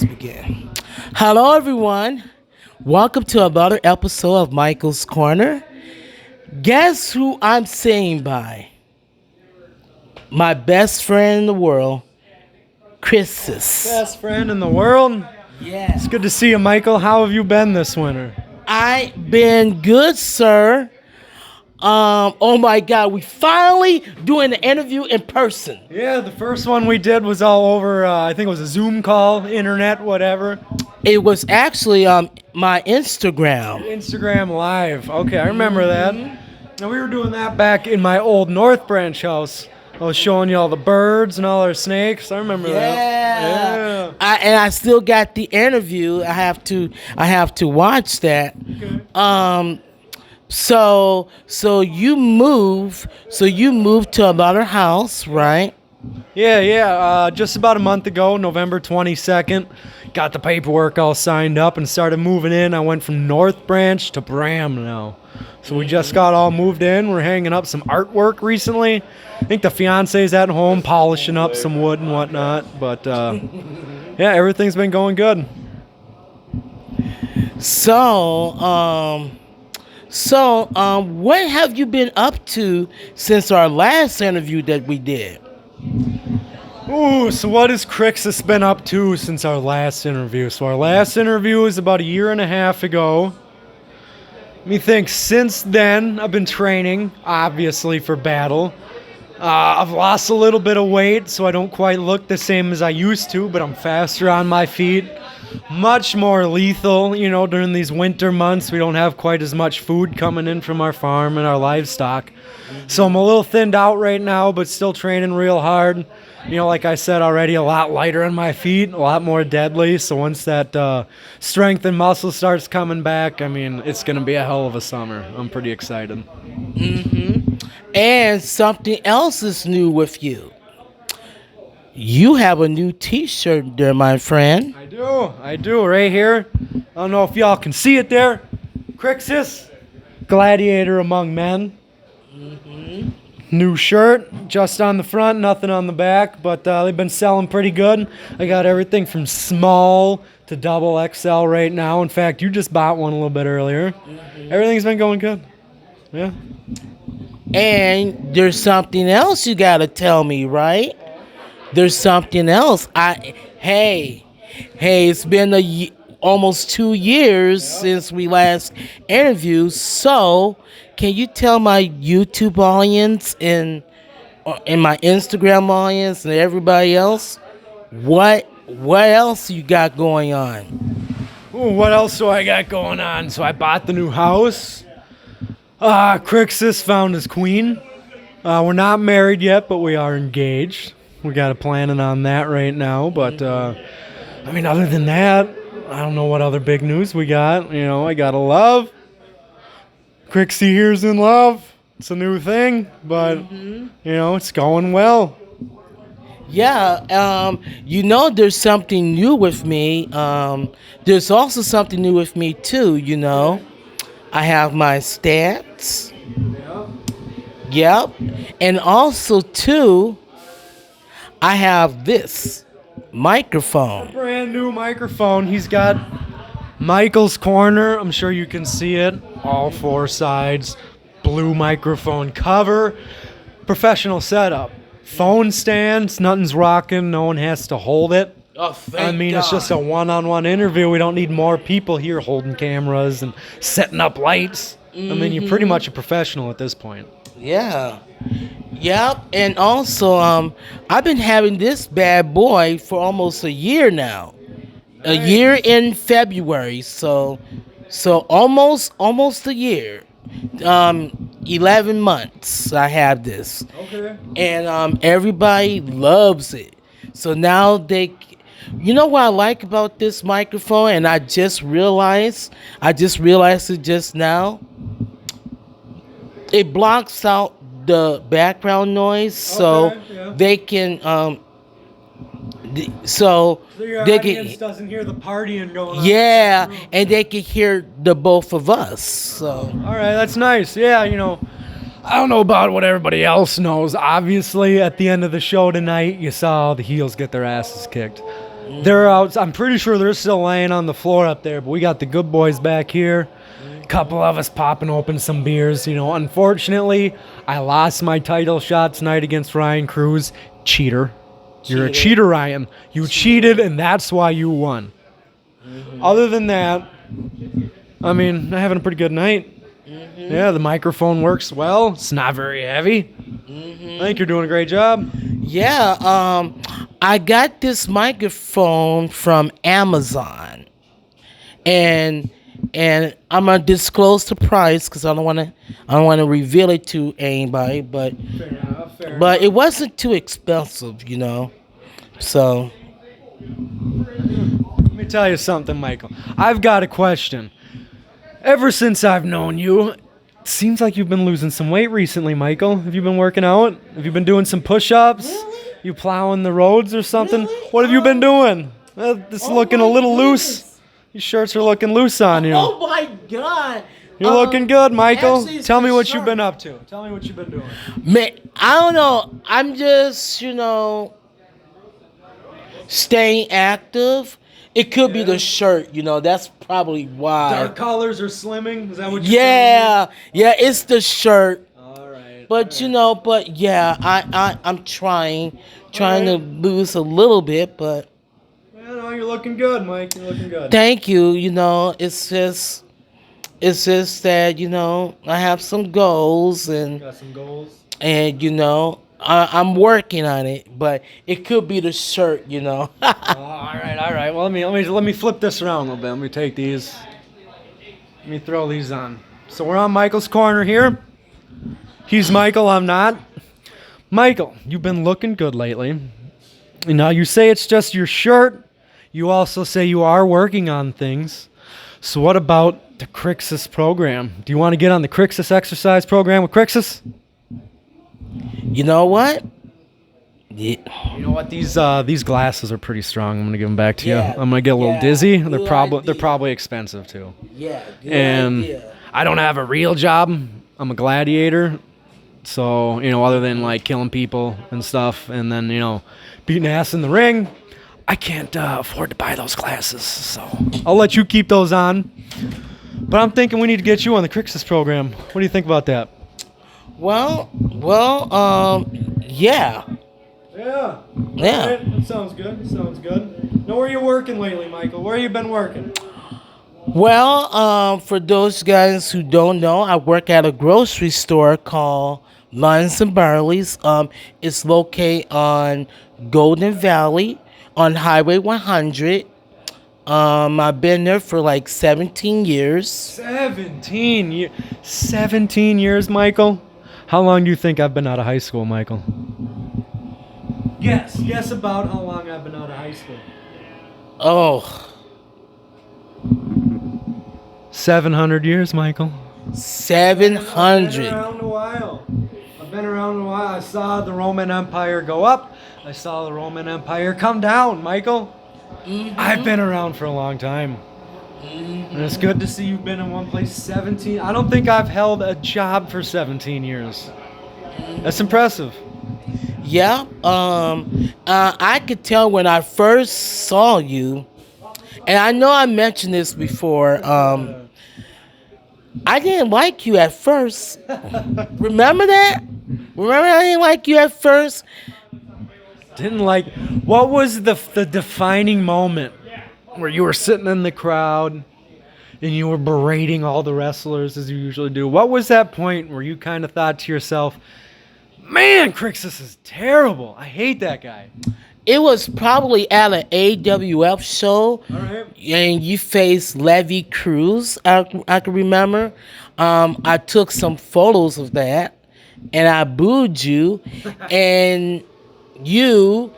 Begin. Hello, everyone. Welcome to another episode of Michael's Corner. Guess who I'm saying by? My best friend in the world, Crixus. Best friend in the world. Yeah. It's good to see you, Michael. How have you been this winter? I've been good, sir. Oh my God, we finally doing the interview in person. Yeah, the first one we did was all over, I think it was a Zoom call, internet, whatever. It was actually my Instagram. Instagram Live. Okay, I remember that. And we were doing that back in my old North Branch house. I was showing you all the birds and all our snakes. I remember that. Yeah. I still got the interview. I have to watch that. Okay. So you move to another house, right? Yeah. Just about a month ago, November 22nd, got the paperwork all signed up and started moving in. I went from North Branch to Bram now. So we just got all moved in. We're hanging up some artwork recently. I think the fiance's at home polishing up some wood and whatnot. But yeah, everything's been going good. So, what have you been up to since our last interview that we did? Ooh, so what has Crixus been up to since our last interview? So our last interview was about a year and a half ago. Let me think. Since then, I've been training, obviously, for battle. I've lost a little bit of weight, so I don't quite look the same as I used to, but I'm faster on my feet. Much more lethal, during these winter months. We don't have quite as much food coming in from our farm and our livestock. So I'm a little thinned out right now, but still training real hard. Like I said already, a lot lighter on my feet, a lot more deadly. So once that strength and muscle starts coming back, it's going to be a hell of a summer. I'm pretty excited. And something else is new with you. You have a new T-shirt there, my friend. I do, right here. I don't know if y'all can see it there. Crixus, Gladiator Among Men. New shirt, just on the front, nothing on the back, but they've been selling pretty good. I got everything from small to double XL right now. In fact, you just bought one a little bit earlier. Everything's been going good. Yeah. And there's something else you gotta tell me, right? There's something else. Hey, it's been almost 2 years since we last interviewed. So, can you tell my YouTube audience and my Instagram audience and everybody else what else you got going on? Ooh, what else do I got going on? So I bought the new house. Crixus found his queen. We're not married yet, but we are engaged. We got a planning on that right now. But, other than that, I don't know what other big news we got. I got a love. Crixie here's in love. It's a new thing, but, it's going well. Yeah, there's something new with me. There's also something new with me, too, I have my stats. Yep. And also, too, I have this microphone. Brand new microphone. He's got Michael's Corner. I'm sure you can see it. All four sides. Blue microphone cover. Professional setup. Phone stands. Nothing's rocking. No one has to hold it. Oh, thank God. It's just a one-on-one interview. We don't need more people here holding cameras and setting up lights. You're pretty much a professional at this point. Yeah. Yep. And also, I've been having this bad boy for almost a year now. A year in February. So almost a year. 11 months I have this. Okay. And everybody loves it. So now what I like about this microphone, and I just realized it just now. It blocks out the background noise, so they can So your audience doesn't hear the partying going on. Yeah, and they can hear the both of us. So all right, that's nice. Yeah, I don't know about what everybody else knows. Obviously, at the end of the show tonight, you saw the heels get their asses kicked. They're out. I'm pretty sure they're still laying on the floor up there, but we got the good boys back here. A couple of us popping open some beers. You know, unfortunately, I lost my title shot tonight against Ryan Cruz. Cheater. You're a cheater, Ryan. You cheated, and that's why you won. Other than that, I mean, I'm having a pretty good night. Yeah, the microphone works well. It's not very heavy. I think you're doing a great job. Yeah, I got this microphone from Amazon, and I'm gonna disclose the price because I don't want to reveal it to anybody, but Fair it wasn't too expensive, you know. So Let me tell you something, Michael. I've got a question. Ever since I've known you, it seems like you've been losing some weight recently, Michael. Have you been working out? Have you been doing some push-ups? Really? You plowing the roads or something? Really? What have you been doing? This is looking a my little goodness. loose. These shirts are looking loose on you. Oh my God! You're looking good, Michael. actually, it's Tell me the what shirt. you've been up to. Tell me what you've been doing. Man, I don't know. I'm just, staying active. It could be Yeah. the shirt, that's probably why. Dark colors are slimming? Is that what you're Yeah, it's the shirt. All right. But yeah, I'm trying to lose a little bit, but Yeah, no, you're looking good, Mike. You're looking good. thank you. It's just that I have some goals Got some goals. and I'm working on it, but it could be the shirt. All right. Well, let me flip this around a little bit. Let me take these. Let me throw these on. So we're on Michael's corner here. He's Michael. I'm not. Michael, you've been looking good lately. And now you say it's just your shirt. You also say you are working on things. So what about the Crixus program? Do you want to get on the Crixus exercise program with Crixus? You know what? Yeah. You know what? These glasses are pretty strong. I'm gonna give them back to you. Yeah, I'm gonna get a little yeah, dizzy. good They're idea. probably expensive too. Yeah, good And idea. I don't have a real job. I'm a gladiator. So, other than like killing people and stuff and then, beating ass in the ring, I can't afford to buy those glasses. So I'll let you keep those on. But I'm thinking we need to get you on the Crixus program. What do you think about that? Well, yeah. Yeah. Yeah. That sounds good. Now, where are you working lately, Michael? Where you been working? Well, for those guys who don't know, I work at a grocery store called Lions and Barley's. It's located on Golden Valley on Highway 100. I've been there for like 17 years. 17 years, Michael? How long do you think I've been out of high school, Michael? Guess about how long I've been out of high school. Oh, 700 years, Michael. 700. I've been around a while. I saw the Roman Empire go up. I saw the Roman Empire come down, Michael. I've been around for a long time. And it's good to see you've been in one place 17. I don't think I've held a job for 17 years. That's impressive. Yeah. I could tell when I first saw you, and I know I mentioned this before. I didn't like you at first. Remember that? Remember I didn't like you at first? Didn't like. What was the defining moment where you were sitting in the crowd and you were berating all the wrestlers as you usually do? What was that point where you kind of thought to yourself, man, Crixus is terrible. I hate that guy. It was probably at an AWF show. All right. And you faced Levy Cruz, I can remember. I took some photos of that, and I booed you, and you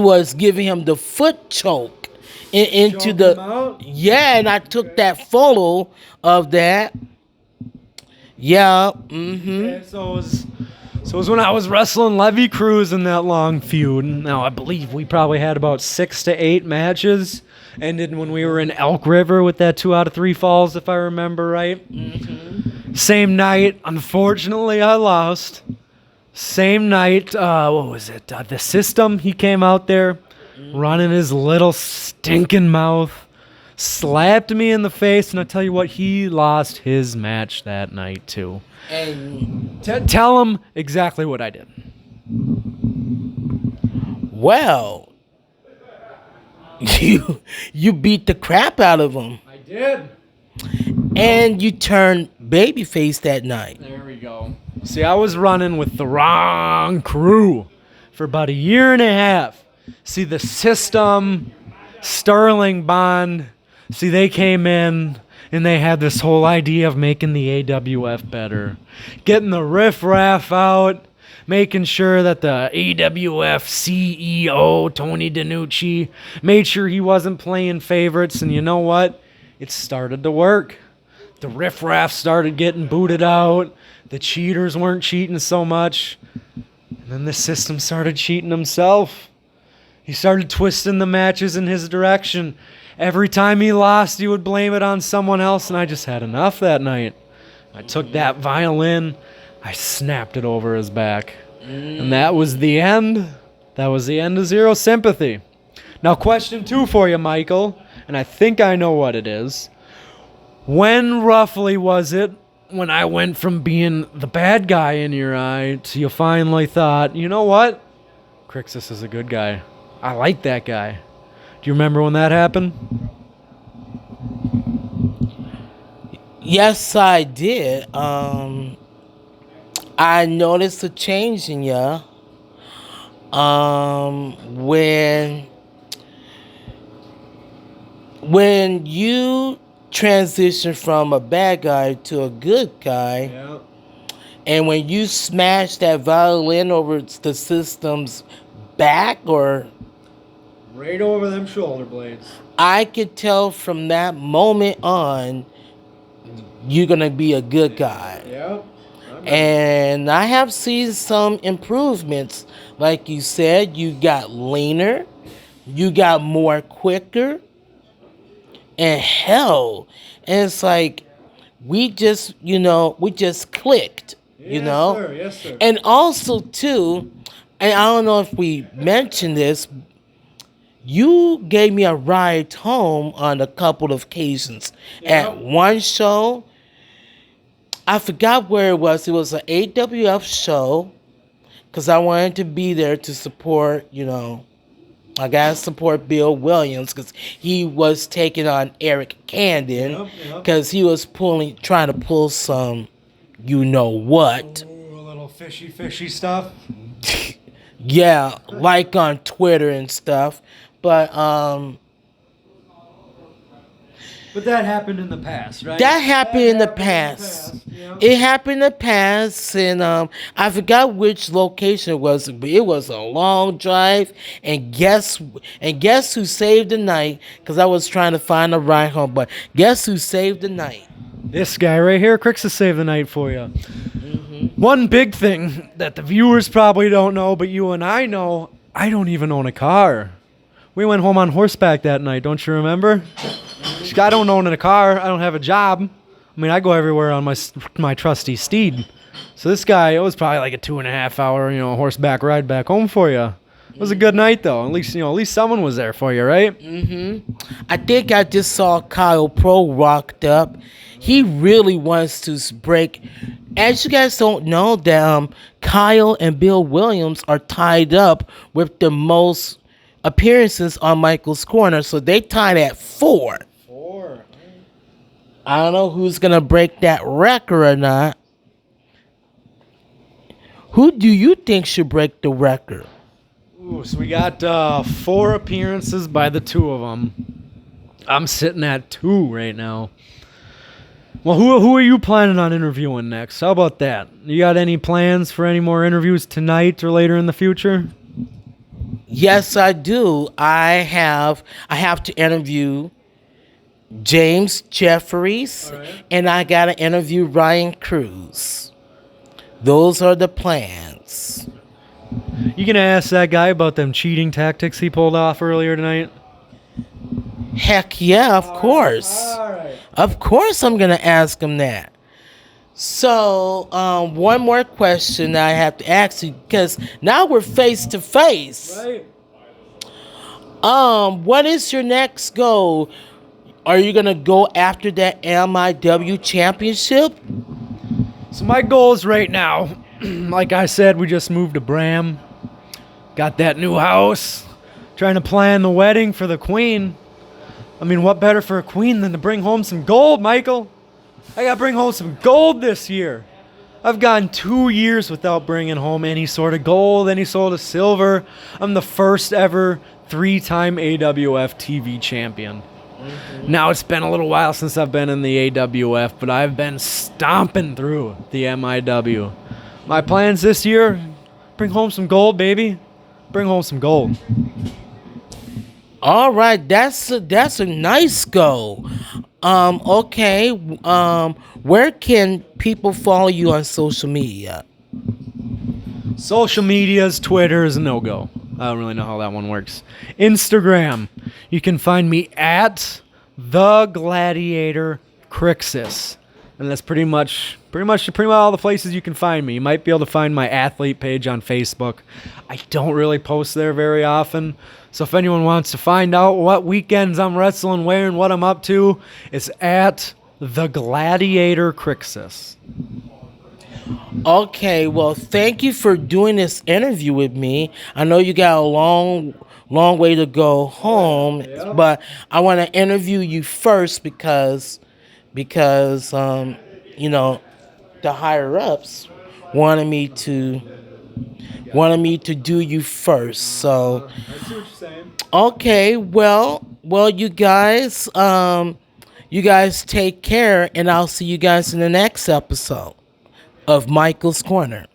was giving him the foot choke into Choke the him out? yeah, and I took that photo of that. Yeah, Okay, so it was when I was wrestling Levy Cruz in that long feud. Now, I believe we probably had about 6 to 8 matches. Ended when we were in Elk River with that 2 out of 3 falls, if I remember right. Same night, unfortunately, I lost. Same night, what was it? The System, he came out there running his little stinking mouth, slapped me in the face, and I tell you what, he lost his match that night too. And Tell him exactly what I did. well, you beat the crap out of him, I did. and you turned babyface that night. There we go. See, I was running with the wrong crew for about a year and a half. See, the System, Sterling Bond, see, they came in and they had this whole idea of making the AWF better. Getting the riffraff out, making sure that the AWF CEO, Tony DiNucci, made sure he wasn't playing favorites. And you know what? It started to work. The riffraff started getting booted out. The cheaters weren't cheating so much. And then the System started cheating himself. He started twisting the matches in his direction. Every time he lost, he would blame it on someone else, and I just had enough that night. I took that violin, I snapped it over his back. And that was the end. That was the end of Zero Sympathy. Now, question 2 for you, Michael, and I think I know what it is. When roughly was it when I went from being the bad guy in your eye to you finally thought, you know what? Crixus is a good guy. I like that guy. Do you remember when that happened? Yes, I did. I noticed a change in ya. When you transition from a bad guy to a good guy, Yeah. and when you smash that violin over the System's back, or Right over them shoulder blades. I could tell from that moment on, you're gonna be a good guy. Yep. And I have seen some improvements. Like you said, you got leaner, you got more quicker, and hell, and it's like we just clicked, Yes, sir. And also too, and I don't know if we mentioned this, you gave me a ride home on a couple of occasions. Yeah. At one show, I forgot where it was. It was an AWF show, because I wanted to be there to support, I gotta support Bill Williams, because he was taking on Eric Candon, because he was trying to pull some, what. Ooh, a little fishy stuff. Yeah, like on Twitter and stuff. But that happened in the past, right? that happened in the past. Yeah. It happened in the past, and I forgot which location it was, but it was a long drive. And guess who saved the night? Because I was trying to find a ride home, but guess who saved the night? This guy right here, Crixus, saved the night for you. One big thing that the viewers probably don't know, but you and I know, I don't even own a car. We went home on horseback that night, don't you remember? I don't own a car. I don't have a job. I mean, I go everywhere on my trusty steed. So this guy, it was probably like a 2.5 hour, horseback ride back home for you. It was a good night though. At least someone was there for you, right? I think I just saw Kyle Pro rocked up. He really wants to break. As you guys don't know, that Kyle and Bill Williams are tied up with the most appearances on Michael's Corner, so they tied at 4. I don't know who's gonna break that record or not. Who do you think should break the record? Ooh, so we got 4 appearances by the 2 of them. I'm sitting at 2 right now. Well, who are you planning on interviewing next? How about that? You got any plans for any more interviews tonight or later in the future? Yes, I do. I have to interview James Jeffries, and I got to interview Ryan Cruz. Those are the plans. You gonna ask that guy about them cheating tactics he pulled off earlier tonight? Heck yeah, of course. All right. Of course I'm going to ask him that. So, one more question that I have to ask you because now we're face to face. Right. What is your next goal? Are you gonna go after that MIW championship? So my goals right now, like I said, we just moved to Bram. Got that new house. Trying to plan the wedding for the queen. I mean, what better for a queen than to bring home some gold, Michael? I gotta bring home some gold this year. I've gone 2 years without bringing home any sort of gold, any sort of silver. I'm the first ever 3-time AWF TV champion. Now it's been a little while since I've been in the AWF, but I've been stomping through the MIW. My plans this year, bring home some gold, baby. Bring home some gold. All right, that's a nice goal. Okay. Where can people follow you on social media? Social medias, Twitter is a no-go. I don't really know how that one works. Instagram, you can find me at the Gladiator Crixus, and that's pretty much all the places you can find me. You might be able to find my athlete page on Facebook. I don't really post there very often, so if anyone wants to find out what weekends I'm wrestling where and what I'm up to, it's at the Gladiator Crixus. Okay, well, thank you for doing this interview with me. I know you got a long way to go home, but I want to interview you first because you know, the higher ups wanted me to do you first. So, I see what you're saying. okay, well, you guys take care, and I'll see you guys in the next episode of Michael's Corner.